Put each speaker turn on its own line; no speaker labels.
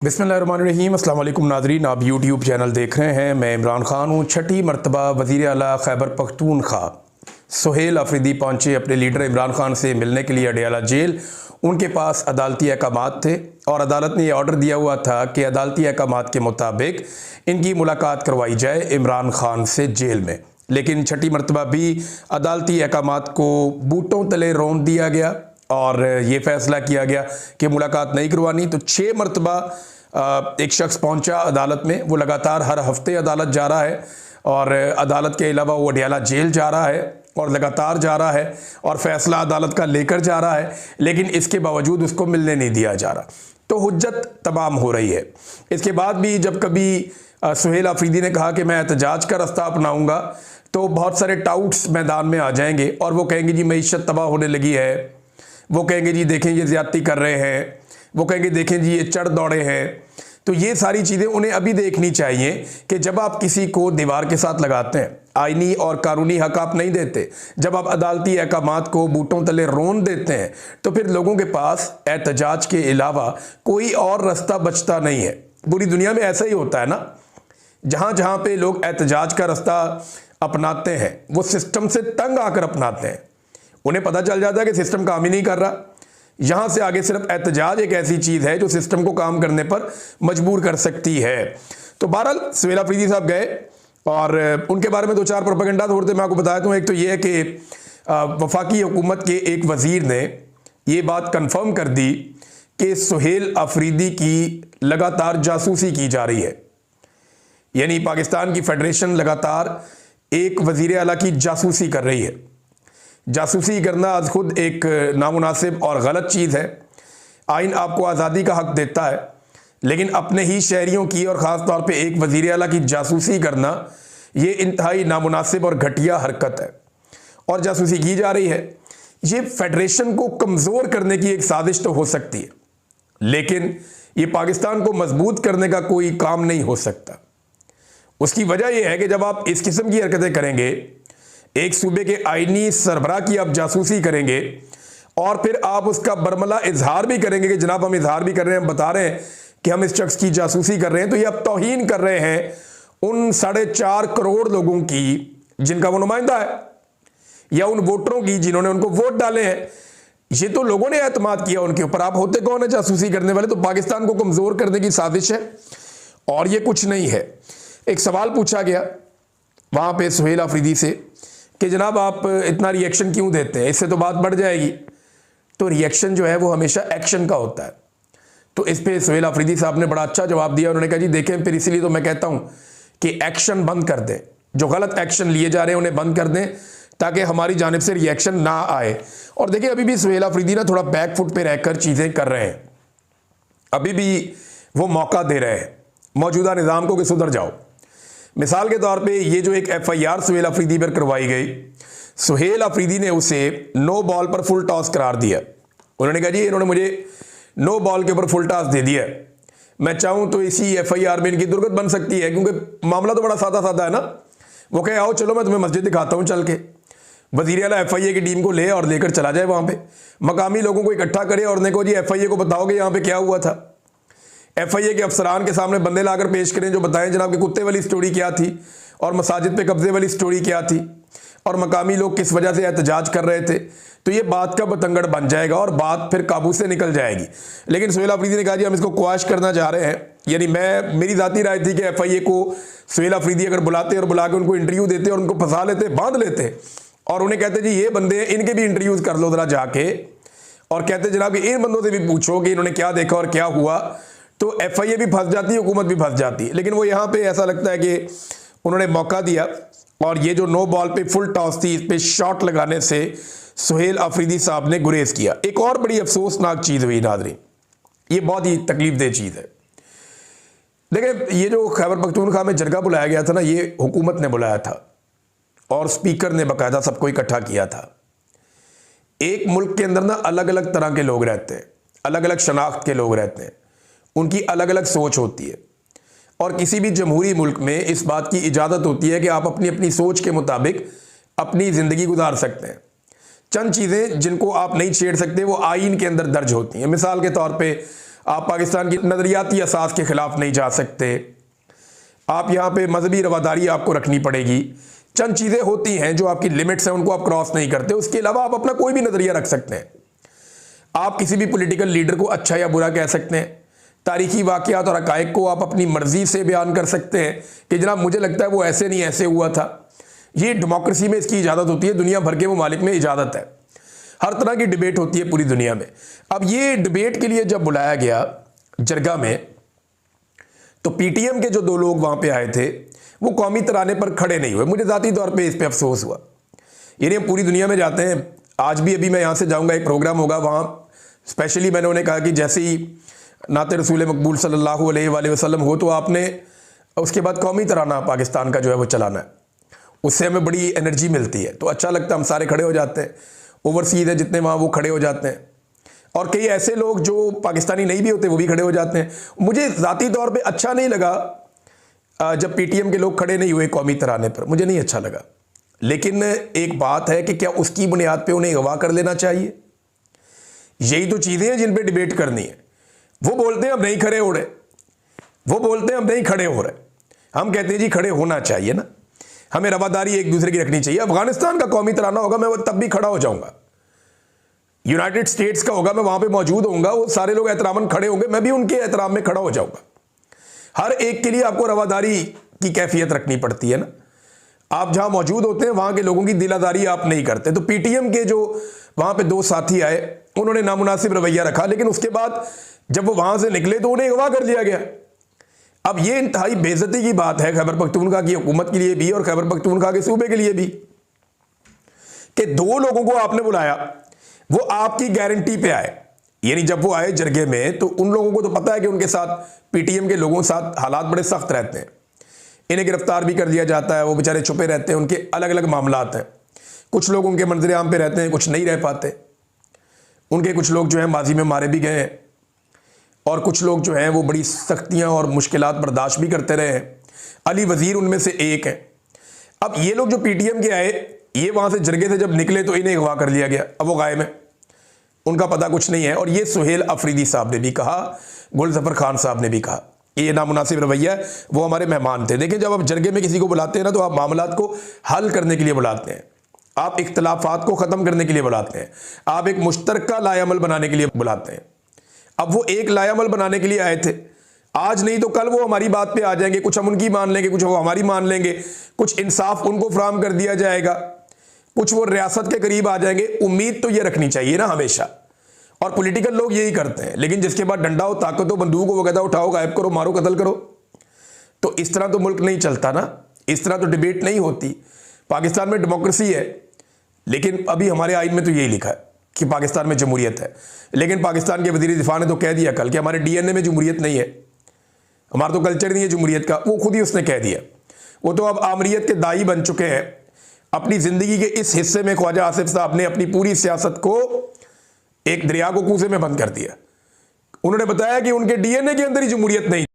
बिस्मिल्लाहिर्रहमानिर्रहीम अस्सलाम वालेकुम नाज़रीन, आप यूट्यूब चैनल देख रहे हैं। मैं इमरान खान हूँ। छठी मरतबा वज़ीर आला खैबर पख्तूनख्वा सुहेल अफरीदी पहुँचे अपने लीडर इमरान खान से मिलने के लिए अडयाला जेल। उनके पास अदालती अहकामात थे और अदालत ने यह ऑर्डर दिया हुआ था कि अदालती अहकामात के मुताबिक इनकी मुलाकात करवाई जाए इमरान खान से जेल में। लेकिन छठी मरतबा भी अदालती अहकामात को बूटों तले रौंद दिया गया और ये फैसला किया गया कि मुलाकात नहीं करवानी। तो 6 मरतबा एक शख्स पहुंचा अदालत में। वो लगातार हर हफ्ते अदालत जा रहा है और अदालत के अलावा वो अडयाला जेल जा रहा है और लगातार जा रहा है और फैसला अदालत का लेकर जा रहा है, लेकिन इसके बावजूद उसको मिलने नहीं दिया जा रहा। तो हुज्जत तमाम हो रही है। इसके बाद भी जब कभी सुहेल अफरीदी ने कहा कि मैं एहतजाज का रास्ता अपनाऊंगा, तो बहुत सारे टाउट्स मैदान में आ जाएंगे और वो कहेंगे जी मईशत तबाह होने लगी है, वो कहेंगे जी देखें ये ज़्यादती कर रहे हैं, वो कहेंगे देखें जी ये चढ़ दौड़े हैं। तो ये सारी चीज़ें उन्हें अभी देखनी चाहिए कि जब आप किसी को दीवार के साथ लगाते हैं, आईनी और कानूनी हक आप नहीं देते, जब आप अदालती अहकामात को बूटों तले रोन देते हैं, तो फिर लोगों के पास एहतजाज के अलावा कोई और रास्ता बचता नहीं है। पूरी दुनिया में ऐसा ही होता है ना, जहाँ जहाँ पे लोग एहतजाज का रास्ता अपनाते हैं वो सिस्टम से तंग आकर अपनाते हैं। उन्हें पता चल जाता है कि सिस्टम काम ही नहीं कर रहा। यहां से आगे सिर्फ एहतजाज एक ऐसी चीज है जो सिस्टम को काम करने पर मजबूर कर सकती है। तो बहरहाल सुहेल अफरीदी साहब गए और उनके बारे में 2-4 प्रोपेगेंडा थोड़े मैं आपको बताया दूं। एक तो यह है कि वफाकी हुकूमत के एक वजीर ने यह बात कंफर्म कर दी कि सुहेल अफरीदी की लगातार जासूसी की जा रही है। यानी पाकिस्तान की फेडरेशन लगातार एक वजीर आला की जासूसी कर रही है। जासूसी करना आज खुद एक नामुनासिब और गलत चीज़ है। आइन आपको आज़ादी का हक देता है, लेकिन अपने ही शहरियों की और ख़ास तौर पे एक वज़ीर आला की जासूसी करना ये इंतहाई नामुनासिब और घटिया हरकत है और जासूसी की जा रही है। ये फेडरेशन को कमज़ोर करने की एक साजिश तो हो सकती है, लेकिन ये पाकिस्तान को मजबूत करने का कोई काम नहीं हो सकता। उसकी वजह यह है कि जब आप इस किस्म की हरकतें करेंगे, एक सूबे के आईनी सरबराह की आप जासूसी करेंगे और फिर आप उसका बरमला इजहार भी करेंगे कि जनाब हम इजहार भी कर रहे हैं, हम बता रहे हैं कि हम इस शख्स की जासूसी कर रहे हैं, तो ये आप तौहीन कर रहे हैं उन 4.5 करोड़ लोगों की जिनका वो नुमाइंदा है, या उन वोटरों की जिन्होंने उनको वोट डाले हैं। ये तो लोगों ने एतमाद किया उनके ऊपर। आप होते कौन है जासूसी करने वाले? तो पाकिस्तान को कमजोर करने की साजिश है और ये कुछ नहीं है। एक सवाल पूछा गया वहां पे सुहेल अफरीदी से कि जनाब आप इतना रिएक्शन क्यों देते हैं, इससे तो बात बढ़ जाएगी। तो रिएक्शन जो है वो हमेशा एक्शन का होता है। तो इस पे सुहेल अफरीदी साहब ने बड़ा अच्छा जवाब दिया। उन्होंने कहा जी देखें, फिर इसीलिए तो मैं कहता हूं कि एक्शन बंद कर दें, जो गलत एक्शन लिए जा रहे हैं उन्हें बंद कर दें ताकि हमारी जानिब से रिएक्शन ना आए। और देखिए अभी भी सुहेल अफरीदी ना थोड़ा बैक फुट पे रहकर चीज़ें कर रहे हैं, अभी भी वो मौका दे रहे हैं मौजूदा निज़ाम को कि सुधर जाओ। मिसाल के तौर पे ये जो एक FIR सुहेल अफरीदी पर करवाई गई, सुहेल अफरीदी ने उसे नो बॉल पर फुल टॉस करार दिया। उन्होंने कहा जी इन्होंने मुझे नो बॉल के ऊपर फुल टॉस दे दिया, मैं चाहूं तो इसी FIR में इनकी दुर्गत बन सकती है, क्योंकि मामला तो बड़ा सादा सादा है ना। वो कहे आओ चलो मैं तुम्हें मस्जिद दिखाता हूं चल के। वज़ीर आला FIA की टीम को ले और लेकर चला जाए वहां पे, मकामी लोगों को इकट्ठा करे और उन्हें कहो जी FIA को बताओगे यहाँ पे क्या हुआ था। FIA के अफसरान के सामने बंदे लाकर पेश करें जो बताएं जनाब कि कुत्ते वाली स्टोरी क्या थी और मसाजिद पे कब्जे वाली स्टोरी क्या थी और मकामी लोग किस वजह से एहतजाज कर रहे थे। तो ये बात का बतंगड़ बन जाएगा और बात फिर काबू से निकल जाएगी। लेकिन सुहेल अफरीदी ने कहा जी हम इसको क्वाश करना चाह रहे हैं। यानी मेरी ज़ाती राय थी कि FIA को सुहेल अफरीदी अगर बुलाते और बुला के उनको इंटरव्यू देते और उनको फंसा लेते, बांध लेते और उन्हें कहते जी ये बंदे इनके भी इंटरव्यूज़ कर लो ज़रा जाके, और कहते जनाब कि इन बंदों से भी पूछो कि इन्होंने क्या देखा और क्या हुआ, तो FIA भी फंस जाती है, हुकूमत भी फंस जाती है। लेकिन वो यहाँ पे ऐसा लगता है कि उन्होंने मौका दिया और ये जो नो बॉल पे फुल टॉस थी, इस पे शॉट लगाने से सुहेल अफरीदी साहब ने गुरेज किया। एक और बड़ी अफसोसनाक चीज़ हुई नाज़रीन, ये बहुत ही तकलीफदेह चीज़ है। देखिए ये जो खैबर पख्तूनख्वा में जरगा बुलाया गया था ना, ये हुकूमत ने बुलाया था और स्पीकर ने बाकायदा सबको इकट्ठा किया था। एक मुल्क के अंदर ना अलग अलग तरह के लोग रहते हैं, अलग अलग शनाख्त के लोग रहते हैं, उनकी अलग अलग सोच होती है और किसी भी जमहूरी मुल्क में इस बात की इजाज़त होती है कि आप अपनी अपनी सोच के मुताबिक अपनी ज़िंदगी गुजार सकते हैं। चंद चीज़ें जिनको आप नहीं छेड़ सकते वो आइन के अंदर दर्ज होती हैं। मिसाल के तौर पे आप पाकिस्तान की नज़रियाती असास के ख़िलाफ़ नहीं जा सकते, आप यहाँ पे मजहबी रवादारी आपको रखनी पड़ेगी। चंद चीज़ें होती हैं जो आपकी लिमिट्स हैं, उनको आप क्रॉस नहीं करते। उसके अलावा आप अपना कोई भी नज़रिया रख सकते हैं। आप किसी भी पॉलिटिकल लीडर को अच्छा या बुरा कह सकते हैं, तारीखी वाक़यात और हक़ाइक़ को आप अपनी मर्ज़ी से बयान कर सकते हैं कि जनाब मुझे लगता है वो ऐसे नहीं ऐसे हुआ था। ये डेमोक्रेसी में इसकी इजाज़त होती है, दुनिया भर के ममालिक में इजाज़त है। हर तरह की डिबेट होती है पूरी दुनिया में। अब ये डिबेट के लिए जब बुलाया गया जरगा में, तो पीटीएम के जो 2 लोग वहाँ पे आए थे वो कौमी तराने पर खड़े नहीं हुए। मुझे ज़ाती तौर पे इस पे अफसोस हुआ। यानी हम पूरी दुनिया में जाते हैं, आज भी अभी मैं यहाँ से जाऊँगा, एक प्रोग्राम होगा वहाँ, स्पेशली मैंने उन्हें कहा कि जैसे ही नाते रसूल मकबूल सल्लल्लाहु अलैहि वसल्लम हो तो आपने उसके बाद कौमी तराना पाकिस्तान का जो है वो चलाना है, उससे हमें बड़ी एनर्जी मिलती है, तो अच्छा लगता है, हम सारे खड़े हो जाते हैं। ओवरसीज़ है जितने वहाँ वो खड़े हो जाते हैं, और कई ऐसे लोग जो पाकिस्तानी नहीं भी होते वो भी खड़े हो जाते हैं। मुझे ज़ाती तौर पे अच्छा नहीं लगा जब पीटीएम के लोग खड़े नहीं हुए कौमी तराने पर, मुझे नहीं अच्छा लगा। लेकिन एक बात है कि क्या उसकी बुनियाद पे उन्हें अगवा कर लेना चाहिए? यही तो चीज़ें हैं जिन पे डिबेट करनी है। वो बोलते हैं हम नहीं खड़े हो रहे, वो बोलते हैं हम नहीं खड़े हो रहे, हम कहते हैं जी खड़े होना चाहिए ना, हमें रवादारी एक दूसरे की रखनी चाहिए। अफगानिस्तान का कौमी तराना होगा, मैं तब भी खड़ा हो जाऊंगा। यूनाइटेड स्टेट्स का होगा, मैं वहां पे मौजूद होऊंगा, वो सारे लोग एहतरामन खड़े होंगे, मैं भी उनके एहतराम में खड़ा हो जाऊंगा। हर एक के लिए आपको रवादारी की कैफियत रखनी पड़ती है ना। आप जहां मौजूद होते हैं वहां के लोगों की दिलादारी आप नहीं करते। तो पीटीएम के जो वहां पे 2 साथी आए उन्होंने नामुनासिब रवैया रखा, लेकिन उसके बाद जब वो वहां से निकले तो उन्हें अगवा कर लिया गया। अब ये इंतहाई बेइज्जती की बात है खैबर पख्तूनख्वा की हुकूमत के लिए भी और खैबर पख्तूनख्वा के सूबे के लिए भी कि 2 लोगों को आपने बुलाया, वो आपकी गारंटी पे आए। यानी जब वो आए जरगे में तो उन लोगों को तो पता है कि उनके साथ पीटीएम के लोगों के साथ हालात बड़े सख्त रहते हैं, इन्हें गिरफ्तार भी कर दिया जाता है, वो बेचारे छुपे रहते हैं, उनके अलग अलग मामलात हैं। कुछ लोग उनके मंजर आम पे रहते हैं, कुछ नहीं रह पाते। उनके कुछ लोग जो हैं माजी में मारे भी गए हैं, और कुछ लोग जो हैं वो बड़ी सख्तियां और मुश्किलात बर्दाश्त भी करते रहे हैं। अली वजीर उनमें से एक है। अब ये लोग जो पीटीएम के आए, ये वहां से जरगे से जब निकले तो इन्हें अगवा कर लिया गया। अब वो गायब है, उनका पता कुछ नहीं है। और ये सुहेल अफरीदी साहब ने भी कहा, गुलजफर खान साहब ने भी कहा, ये नामुनासिब रवैया है। वो हमारे मेहमान थे। देखिए, जब आप जरगे में किसी को बुलाते हैं ना, तो आप मामलात को हल करने के लिए बुलाते हैं, आप इख्तलाफात को ख़त्म करने के लिए बुलाते हैं, आप एक मुश्तरका लाएअमल बनाने के लिए बुलाते हैं। अब वो एक लाएअमल बनाने के लिए आए थे, आज नहीं तो कल वो हमारी बात पे आ जाएंगे, कुछ हम उनकी मान लेंगे, कुछ वो हमारी मान लेंगे, कुछ इंसाफ उनको फराहम कर दिया जाएगा, कुछ वो रियासत के करीब आ जाएंगे। उम्मीद तो ये रखनी चाहिए ना हमेशा, और पॉलिटिकल लोग यही करते हैं। लेकिन जिसके पास डंडा हो, ताकत हो, बंदूक हो, वो कहता है उठाओ, गायब करो, मारो, कत्ल करो। तो इस तरह तो मुल्क नहीं चलता ना, इस तरह तो डिबेट नहीं होती। पाकिस्तान में डेमोक्रेसी है, लेकिन अभी हमारे आइन में तो यही लिखा है कि पाकिस्तान में जमहूरियत है। लेकिन पाकिस्तान के वज़ीर दिफा ने तो कह दिया कल कि हमारे डीएनए में जमहूरियत नहीं है, हमारा तो कल्चर नहीं है जमहूरियत का। वो खुद ही उसने कह दिया। वो तो अब आमरीत के दाई बन चुके हैं। अपनी ज़िंदगी के इस हिस्से में ख्वाजा आसिफ साहब ने अपनी पूरी सियासत को एक दरिया को कूजे में बंद कर दिया। उन्होंने बताया कि उनके डीएनए के अंदर ही जमहूरियत नहीं।